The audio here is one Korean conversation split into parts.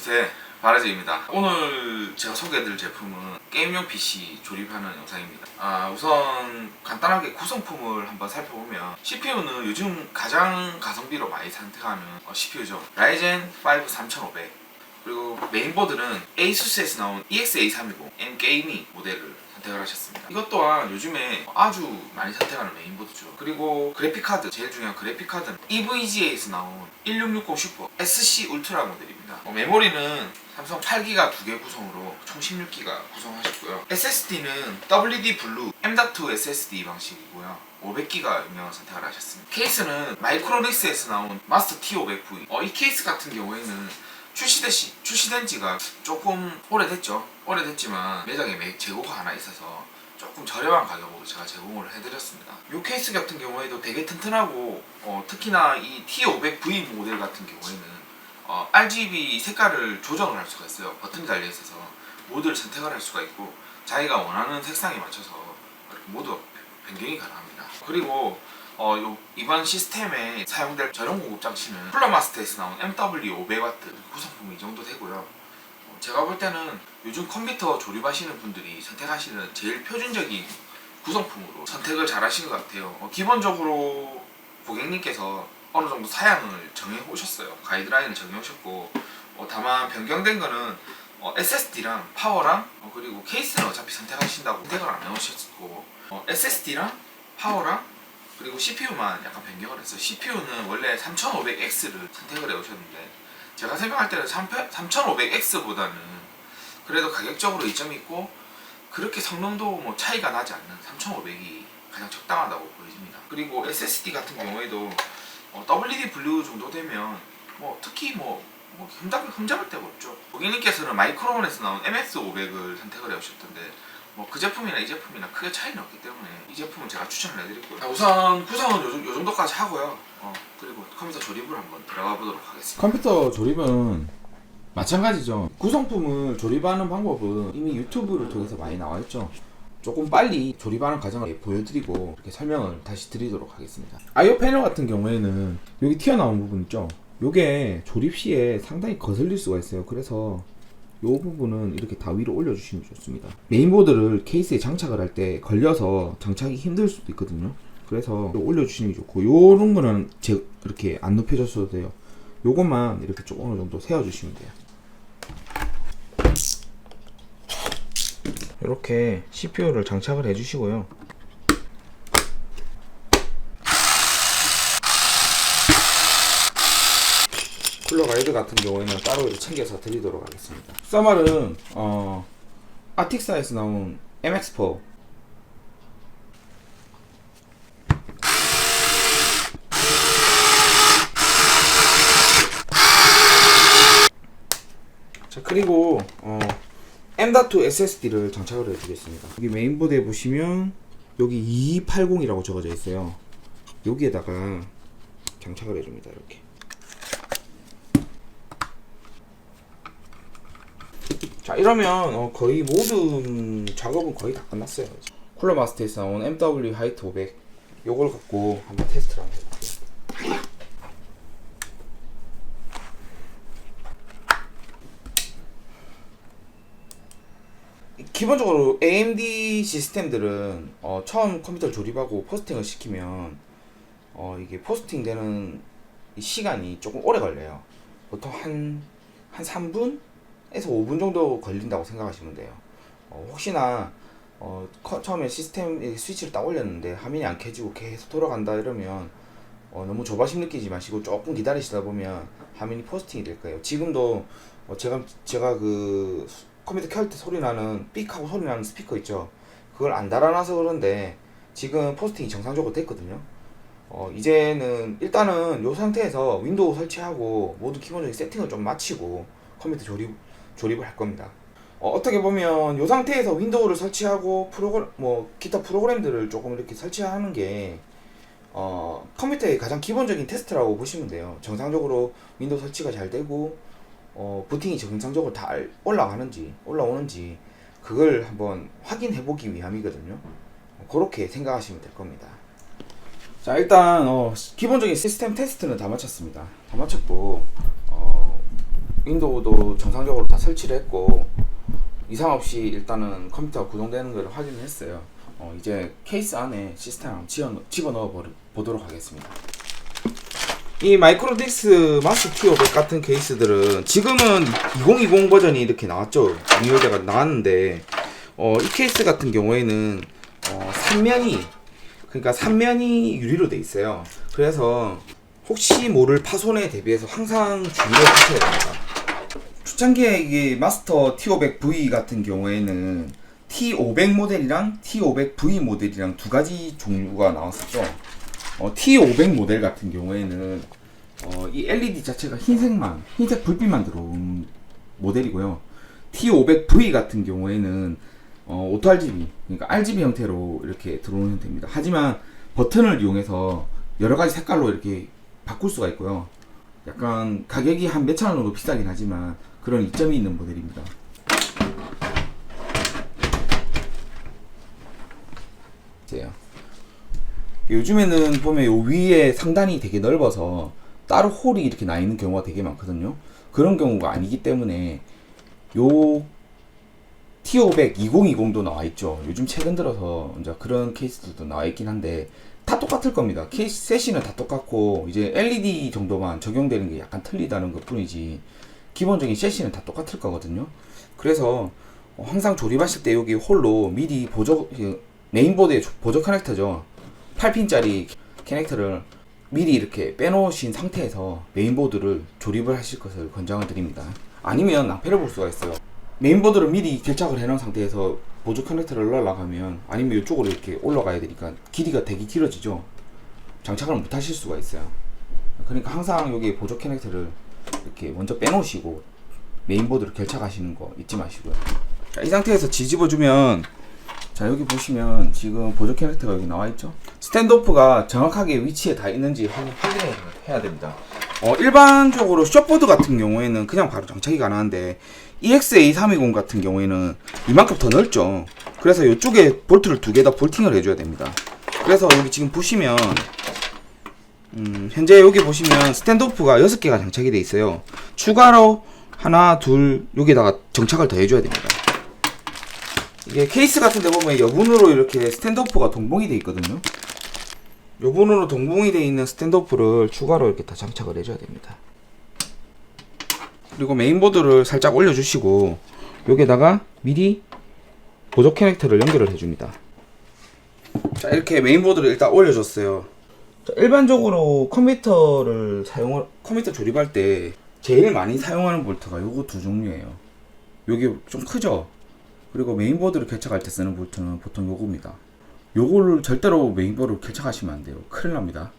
안녕하세요, 바라지입니다. 오늘 제가 소개해드릴 제품은 게임용 PC 조립하는 영상입니다. 우선 간단하게 구성품을 한번 살펴보면 CPU는 요즘 가장 가성비로 많이 선택하는 CPU죠. 라이젠 5 3500. 그리고 메인보드는 ASUS에서 나온 EX-A320 M-Gaming 모델을 선택을 하셨습니다. 이것 또한 요즘에 아주 많이 선택하는 메인보드죠. 그리고 그래픽카드, 제일 중요한 그래픽카드는 EVGA에서 나온 1660 슈퍼 SC 울트라 모델입니다. 메모리는 삼성 8기가 2개 구성으로 총 16기가 구성하셨고요. SSD는 WD 블루 M.2 SSD 방식이고요. 500기가 용량을 선택을 하셨습니다. 케이스는 마이크로닉스에서 나온 마스터 T500V. 이 케이스 같은 경우에는 출시된 지가 조금 오래됐지만 매장에 재고가 하나 있어서 조금 저렴한 가격으로 제가 제공을 해드렸습니다. 이 케이스 같은 경우에도 되게 튼튼하고 특히나 이 T500V 모델 같은 경우에는 RGB 색깔을 조정을 할 수가 있어요. 버튼이 달려 있어서 모드를 선택을 할 수가 있고 자기가 원하는 색상에 맞춰서 모두 변경이 가능합니다. 그리고 이번 시스템에 사용될 전용 공급 장치는 쿨러마스터에서 나온 MW500W 구성품이 이 정도 되고요. 제가 볼 때는 요즘 컴퓨터 조립하시는 분들이 선택하시는 제일 표준적인 구성품으로 선택을 잘 하신 것 같아요. 기본적으로 고객님께서 어느 정도 사양을 정해 오셨어요. 가이드라인을 정해 오셨고 다만 변경된 거는 SSD랑 파워랑 그리고 케이스는 어차피 선택하신다고 선택을 안 해오셨고 SSD랑 파워랑 그리고 CPU만 약간 변경을 했어요. CPU는 원래 3500X를 선택을 해오셨는데 제가 생각할 때는 3500X보다는 그래도 가격적으로 이점이 있고 그렇게 성능도 뭐 차이가 나지 않는 3500이 가장 적당하다고 보여집니다. 그리고 SSD 같은 경우에도 WD 블루 정도 되면 특히 흠잡을 데가 없죠. 고객님께서는 마이크로몬에서 나온 MX500을 선택을 해오셨던데 그 제품이나 이 제품이나 크게 차이는 없기 때문에 이 제품은 제가 추천을 해드리고요. 우선 구성은 요 정도까지 하고요. 그리고 컴퓨터 조립을 한번 들어가 보도록 하겠습니다. 컴퓨터 조립은 마찬가지죠. 구성품을 조립하는 방법은 이미 유튜브를 통해서 많이 나와 있죠. 조금 빨리 조립하는 과정을 보여드리고 이렇게 설명을 다시 드리도록 하겠습니다. I/O 패널 같은 경우에는 여기 튀어나온 부분 있죠. 요게 조립 시에 상당히 거슬릴 수가 있어요. 그래서 이 부분은 이렇게 다 위로 올려주시면 좋습니다. 메인보드를 케이스에 장착을 할 때 걸려서 장착이 힘들 수도 있거든요. 그래서 올려주시는 게 좋고 요런 거는 이렇게 안 높여줬어도 돼요. 요것만 이렇게 좀 어느 정도 세워주시면 돼요. 이렇게 CPU를 장착을 해주시고요. 쿨러 가이드 같은 경우에는 따로 챙겨서 드리도록 하겠습니다. 써말은 아틱사에서 나온 MX4 자, 그리고 M.2 SSD를 장착을 해주겠습니다. 여기 메인보드에 보시면 여기 2280이라고 적어져 있어요. 여기에다가 장착을 해줍니다. 이렇게. 자, 이러면 거의 모든 작업은 거의 다 끝났어요. 쿨러 마스터에서 나온 MW 하이트 500 요걸 갖고 한번 테스트를 한번 해볼게요. 기본적으로 AMD 시스템들은 처음 컴퓨터를 조립하고 포스팅을 시키면 이게 포스팅 되는 시간이 조금 오래 걸려요. 보통 한 3분? 에서 5분 정도 걸린다고 생각하시면 돼요. 혹시나 처음에 시스템 스위치를 딱 올렸는데 화면이 안 켜지고 계속 돌아간다 이러면 너무 조바심 느끼지 마시고 조금 기다리시다 보면 화면이 포스팅이 될 거예요. 지금도 제가 그 컴퓨터 켤 때 소리 나는 삑 하고 소리 나는 스피커 있죠. 그걸 안 달아놔서 그런데 지금 포스팅이 정상적으로 됐거든요. 이제는 일단은 이 상태에서 윈도우 설치하고 모두 기본적인 세팅을 좀 마치고 컴퓨터 조립을 할 겁니다. 어떻게 보면 이 상태에서 윈도우를 설치하고 기타 프로그램들을 조금 이렇게 설치하는 게 컴퓨터의 가장 기본적인 테스트라고 보시면 돼요. 정상적으로 윈도우 설치가 잘 되고 부팅이 정상적으로 다 올라오는지 그걸 한번 확인해 보기 위함이거든요. 그렇게 생각하시면 될 겁니다. 자, 일단 기본적인 시스템 테스트는 다 마쳤습니다. 다 마쳤고 윈도우도 정상적으로 다 설치를 했고 이상 없이 일단은 컴퓨터가 구동되는 걸 확인을 했어요. 이제 케이스 안에 시스템 한번 집어넣어 보도록 하겠습니다. 이 마이크로닉스 마스 T500 같은 케이스들은 지금은 2020 버전이 이렇게 나왔죠. 리뉴얼가 나왔는데 이 케이스 같은 경우에는 3면이 그러니까 3면이 유리로 돼 있어요. 그래서 혹시 모를 파손에 대비해서 항상 주의를 하셔야 됩니다. 초창기에 이 마스터 T500V 같은 경우에는 T500 모델이랑 T500V 모델이랑 두 가지 종류가 나왔었죠. T500 모델 같은 경우에는 이 LED 자체가 흰색 불빛만 들어온 모델이고요. T500V 같은 경우에는 오토 RGB, 그러니까 RGB 형태로 이렇게 들어오는 형태입니다. 하지만 버튼을 이용해서 여러 가지 색깔로 이렇게 바꿀 수가 있고요. 약간 가격이 한 몇천 원 정도 비싸긴 하지만 그런 이점이 있는 모델입니다. 요즘에는 보면 요 위에 상단이 되게 넓어서 따로 홀이 이렇게 나 있는 경우가 되게 많거든요. 그런 경우가 아니기 때문에 요 T500 2020도 나와 있죠. 요즘 최근 들어서 이제 그런 케이스들도 나와 있긴 한데 다 똑같을 겁니다. 케이스 셋이는 다 똑같고 이제 LED 정도만 적용되는 게 약간 틀리다는 것 뿐이지 기본적인 셋이는 다 똑같을 거거든요. 그래서 항상 조립하실 때 여기 홀로 미리 메인보드에 보조 커넥터죠. 8핀짜리 커넥터를 미리 이렇게 빼놓으신 상태에서 메인보드를 조립을 하실 것을 권장을 드립니다. 아니면 낭패를 볼 수가 있어요. 메인보드를 미리 결착을 해놓은 상태에서 보조 커넥터를 넣으려면 아니면 이쪽으로 이렇게 올라가야 되니까 길이가 되게 길어지죠. 장착을 못 하실 수가 있어요. 그러니까 항상 여기 보조 커넥터를 이렇게 먼저 빼놓으시고 메인보드를 결착하시는 거 잊지 마시고요. 자, 이 상태에서 뒤집어주면 자 여기 보시면 지금 보조 커넥터가 여기 나와있죠. 스탠드오프가 정확하게 위치에 다 있는지 확인해야 됩니다. 일반적으로 숏보드 같은 경우에는 그냥 바로 장착이 가능한데 EXA320 같은 경우에는 이만큼 더 넓죠. 그래서 이쪽에 볼트를 두 개 더 볼팅을 해줘야 됩니다. 그래서 여기 지금 보시면 현재 여기 보시면 스탠드오프가 6개가 장착이 돼 있어요. 추가로 하나 둘 여기다가 정착을 더 해줘야 됩니다. 이게 케이스 같은 데 보면 여분으로 이렇게 스탠드오프가 동봉이 돼 있거든요. 여분으로 동봉이 돼 있는 스탠드오프를 추가로 이렇게 다 장착을 해줘야 됩니다. 그리고 메인보드를 살짝 올려주시고 여기다가 미리 보조 커넥터를 연결을 해줍니다. 자 이렇게 메인보드를 일단 올려줬어요. 자, 일반적으로 컴퓨터 조립할 때 제일 많이 사용하는 볼트가 요거 두 종류예요. 요게 좀 크죠? 그리고 메인보드를 결착할 때 쓰는 볼트는 보통 요겁니다. 요거를 절대로 메인보드로 결착하시면 안 돼요. 큰일 납니다.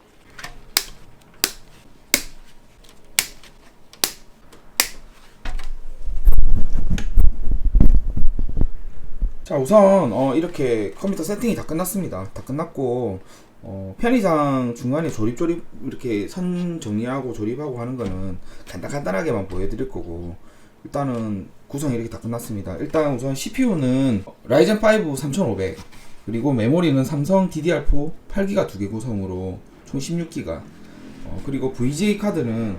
자 우선 이렇게 컴퓨터 세팅이 다 끝났습니다. 다 끝났고 편의상 중간에 조립 이렇게 선 정리하고 조립하고 하는 거는 간단하게만 보여드릴 거고 일단은 구성이 이렇게 다 끝났습니다. 일단 우선 CPU는 라이젠 5 3500 그리고 메모리는 삼성 DDR4 8기가 2개 구성으로 총 16기가 그리고 VGA 카드는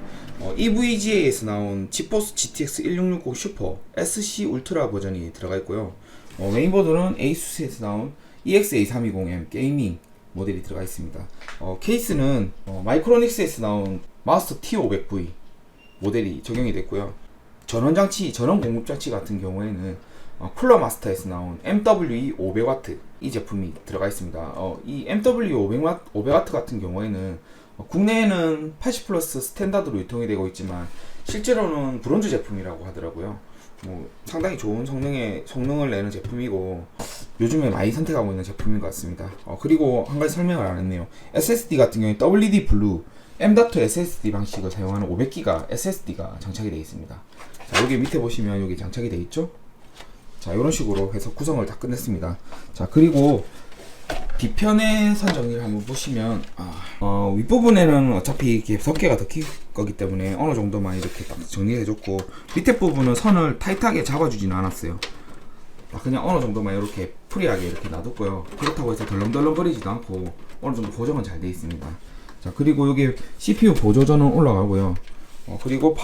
EVGA에서 나온 지포스 GTX 1660 슈퍼 SC 울트라 버전이 들어가 있고요. 메인보드는 ASUS에서 나온 EXA320M 게이밍 모델이 들어가 있습니다. 케이스는 마이크로닉스에서 나온 마스터 T500V 모델이 적용이 됐고요. 전원 공급장치 같은 경우에는 쿨러 마스터에서 나온 MWE 500W 이 제품이 들어가 있습니다. 이 MWE 500W 같은 경우에는 국내에는 80 플러스 스탠다드로 유통이 되고 있지만 실제로는 브론즈 제품이라고 하더라고요. 상당히 좋은 성능을 내는 제품이고 요즘에 많이 선택하고 있는 제품인 것 같습니다. 그리고 한 가지 설명을 안 했네요. SSD 같은 경우에 WD 블루 M.2 SSD 방식을 사용하는 500기가 SSD가 장착이 되어 있습니다. 자, 여기 밑에 보시면 여기 장착이 되어 있죠? 자, 이런 식으로 해서 구성을 다 끝냈습니다. 자, 그리고 뒤편의 선 정리를 한번 보시면 윗부분에는 어차피 이렇게 덮개가 덮일 거기 때문에 어느 정도만 이렇게 딱 정리해줬고 밑에 부분은 선을 타이트하게 잡아주지는 않았어요. 그냥 어느 정도만 이렇게 프리하게 이렇게 놔뒀고요. 그렇다고 해서 덜렁덜렁 거리지도 않고 어느 정도 고정은 잘 되어 있습니다. 자, 그리고 여기 CPU 보조전은 올라가고요. 그리고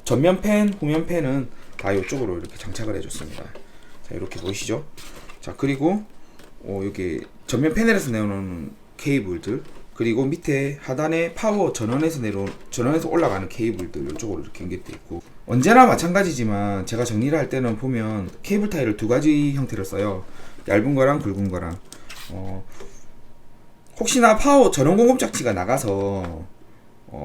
전면 팬, 후면 팬은 다 이쪽으로 이렇게 장착을 해줬습니다. 자, 이렇게 보이시죠? 자, 그리고 여기 전면 패널에서 내려오는 케이블들, 그리고 밑에 하단에 파워 전원에서 올라가는 케이블들 이쪽으로 이렇게 연결되어 있고, 언제나 마찬가지지만 제가 정리를 할 때는 보면 케이블 타이를 두 가지 형태를 써요. 얇은 거랑 굵은 거랑. 혹시나 파워 전원 공급 장치가 나가서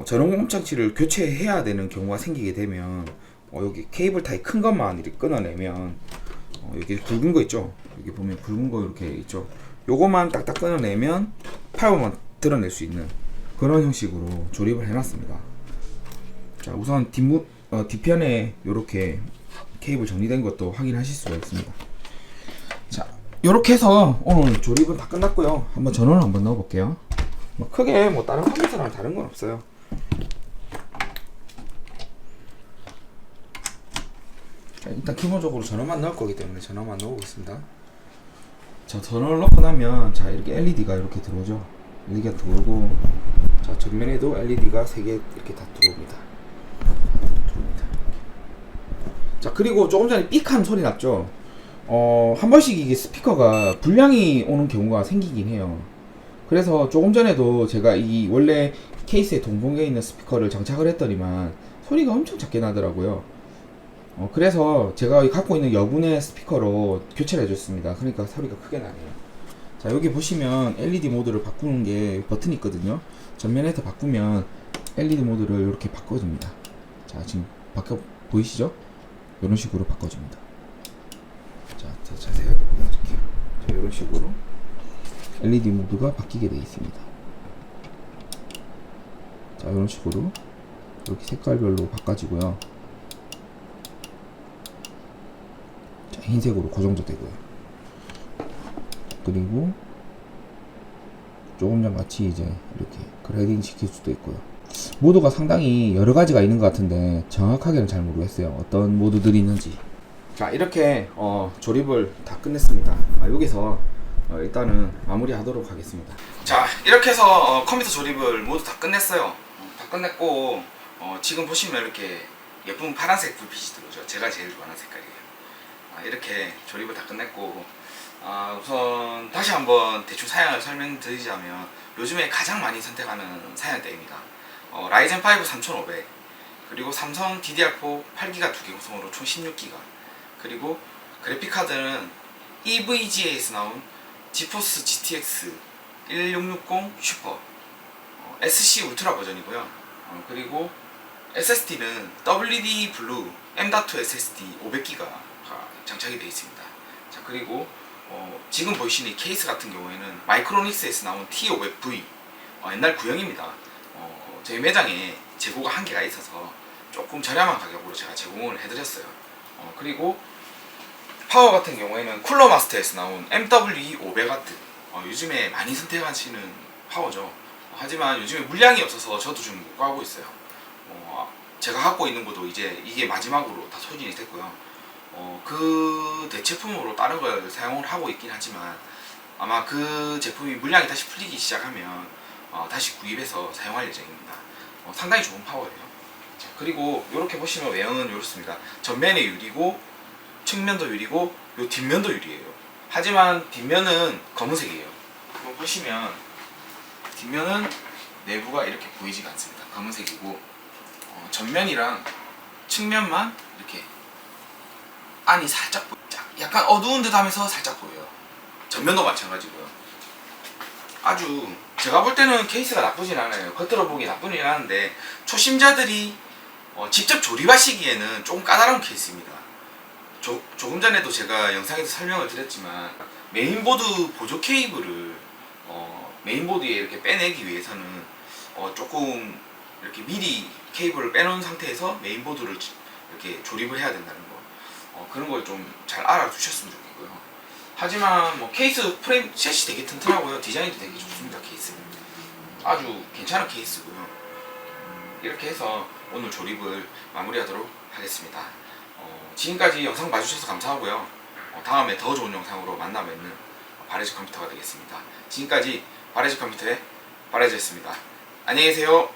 전원 공급 장치를 교체해야 되는 경우가 생기게 되면 여기 케이블 타이 큰 것만 이렇게 끊어내면 여기 굵은 거 있죠? 여기 보면 굵은 거 이렇게 있죠? 요거만 딱딱 끊어내면 파워만 드러낼 수 있는 그런 형식으로 조립을 해놨습니다. 자, 우선 뒤편에 이렇게 케이블 정리된 것도 확인하실 수가 있습니다. 자, 이렇게 해서 오늘 조립은 다 끝났고요. 한번 전원을 한번 넣어볼게요. 크게 다른 컴퓨터랑 다른 건 없어요. 자, 일단 기본적으로 전원만 넣을 거기 때문에 전원만 넣어보겠습니다. 자, 전원을 넣고 나면 자, 이렇게 LED가 이렇게 들어오죠. LED가 들어오고, 자, 전면에도 LED가 3개 이렇게 다 들어옵니다. 자, 그리고 조금 전에 삑한 소리 났죠. 한 번씩 이게 스피커가 불량이 오는 경우가 생기긴 해요. 그래서 조금 전에도 제가 이 원래 케이스에 동봉되어 있는 스피커를 장착을 했더니만 소리가 엄청 작게 나더라고요. 그래서 제가 갖고 있는 여분의 스피커로 교체를 해줬습니다. 그러니까 소리가 크게 나네요. 자, 여기 보시면 LED 모드를 바꾸는 게 버튼이 있거든요. 전면에서 바꾸면 LED 모드를 이렇게 바꿔줍니다. 자, 지금 보이시죠? 이런 식으로 바꿔줍니다. 자, 더 자세하게 보여드릴게요. 자, 이런 식으로 LED 모드가 바뀌게 되어 있습니다. 자, 이런 식으로 이렇게 색깔별로 바꿔지고요. 자, 흰색으로 고정도 되고요. 그리고 조금 전 같이 이제 이렇게 그라데이션 시킬 수도 있고요. 모드가 상당히 여러 가지가 있는 것 같은데 정확하게는 잘 모르겠어요. 어떤 모드들이 있는지. 자, 이렇게 조립을 다 끝냈습니다. 여기서 일단은 마무리하도록 하겠습니다. 자, 이렇게 해서 컴퓨터 조립을 모두 다 끝냈어요. 다 끝냈고 지금 보시면 이렇게 예쁜 파란색 불빛이 들어오죠. 제가 제일 좋아하는 색깔이에요. 이렇게 조립을 다 끝냈고, 우선 다시 한번 대충 사양을 설명드리자면 요즘에 가장 많이 선택하는 사양대입니다. 라이젠 5 3500, 그리고 삼성 DDR4 8기가 2개 구성으로 총 16기가, 그리고 그래픽카드는 EVGA에서 나온 지포스 GTX 1660 슈퍼 SC 울트라 버전이고요. 그리고 SSD는 WD 블루 M.2 SSD 500기가 장착이 되어 있습니다. 자, 그리고 지금 보이시는 이 케이스 같은 경우에는 마이크로닉스에서 나온 T500V 옛날 구형입니다. 저희 매장에 재고가 한 개가 있어서 조금 저렴한 가격으로 제가 제공을 해드렸어요. 그리고 파워 같은 경우에는 쿨러 마스터에서 나온 MWE 500W, 요즘에 많이 선택하시는 파워죠. 하지만 요즘에 물량이 없어서 저도 좀 못 가고 있어요. 제가 갖고 있는 것도 이제 이게 마지막으로 다 소진이 됐고요. 그 대체품으로 다른 걸 사용을 하고 있긴 하지만 아마 그 제품이 물량이 다시 풀리기 시작하면 다시 구입해서 사용할 예정입니다. 상당히 좋은 파워예요. 자, 그리고 이렇게 보시면 외형은 이렇습니다. 전면에 유리고 측면도 유리고 요 뒷면도 유리예요. 하지만 뒷면은 검은색이에요. 한번 보시면 뒷면은 내부가 이렇게 보이지가 않습니다. 검은색이고 전면이랑 측면만 이렇게 안이 살짝 약간 어두운 듯 하면서 살짝 보여요. 전면도 마찬가지고요. 아주 제가 볼 때는 케이스가 나쁘진 않아요. 겉으로 보기 나쁘진 않은데 초심자들이 직접 조립하시기에는 조금 까다로운 케이스입니다. 조금 전에도 제가 영상에서 설명을 드렸지만 메인보드 보조 케이블을 메인보드에 이렇게 빼내기 위해서는 조금 이렇게 미리 케이블을 빼놓은 상태에서 메인보드를 이렇게 조립을 해야 된다는 거, 그런 걸 좀 잘 알아두셨으면 좋겠고요. 하지만 뭐 케이스 프레임 셋이 되게 튼튼하고요. 디자인도 되게 좋습니다. 케이스 아주 괜찮은 케이스고요. 이렇게 해서 오늘 조립을 마무리하도록 하겠습니다. 지금까지 영상 봐주셔서 감사하고요. 다음에 더 좋은 영상으로 만나 뵙는 바레즈 컴퓨터가 되겠습니다. 지금까지 바레즈 컴퓨터의 바레즈였습니다. 안녕히 계세요.